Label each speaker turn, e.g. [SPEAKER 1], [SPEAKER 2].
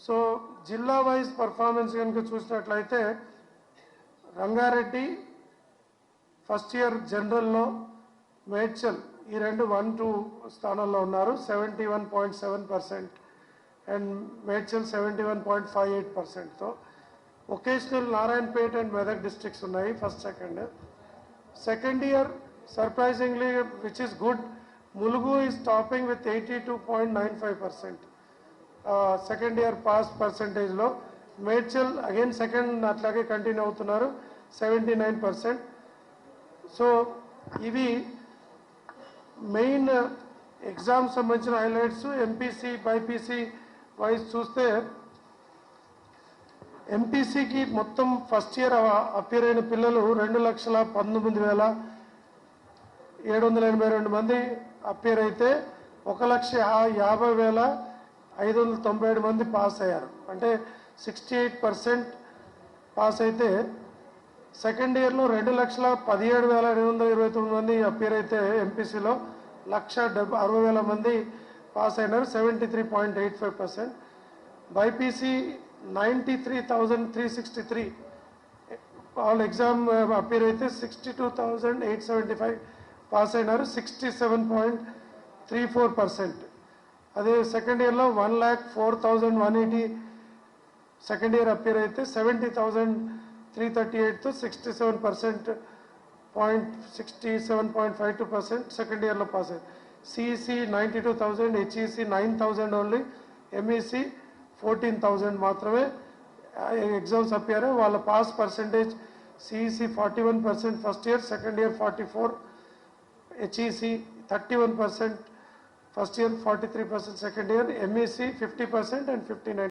[SPEAKER 1] So జిల్లా wise performance కనుక చూసినట్లయితే రంగారెడ్డి ఫస్ట్ ఇయర్ జనరల్లో మేడ్చల్ ఈ రెండు 1-2 స్థానాల్లో ఉన్నారు 71.7% అండ్ మేడ్చల్ 71.58%తో. Vocational Narayanpet and Medak districts ఉన్నాయి first second year surprisingly which is good Mulugu is topping with 82.95%. Second year pass పర్సంటేజ్లో మేడ్చల్ అగైన్ సెకండ్ అట్లాగే కంటిన్యూ అవుతున్నారు 79%. సో ఇవి మెయిన్ ఎగ్జామ్ సంబంధించిన హైలైట్స్. ఎంపీసీ బైపీసీ వైజ్ చూస్తే ఎంపీసీకి మొత్తం ఫస్ట్ ఇయర్ అపియర్ అయిన పిల్లలు 2,19,782 మంది అపియర్ అయితే 1,50,50,597 మంది పాస్ అయ్యారు, అంటే 68% పాస్ అయితే. సెకండ్ ఇయర్లో 2,17,829 మంది అపియర్ అయితే ఎంపీసీలో 1,60,000 మంది పాస్ అయినారు 73.85%. బైపీసీ 93,363 ఆల్ ఎగ్జామ్ అపియర్ అయితే 62,875 పాస్ అయినారు 67.34%. అదే సెకండ్ ఇయర్లో 1,04,180 సెకండ్ ఇయర్ అపియర్ అయితే 70,338తో 67.52% సెకండ్ ఇయర్లో పాస్ అయ్యారు. సిఈసి 92,000, హెచ్ఈసి 9,000 ఓన్లీ, ఎంఈసి 14,000 మాత్రమే ఎగ్జామ్స్ అపియర్. వాళ్ళ pass percentage CEC 41% first year, second year 44%, HEC 31% first year, 43% second year, MEC 50% and 59%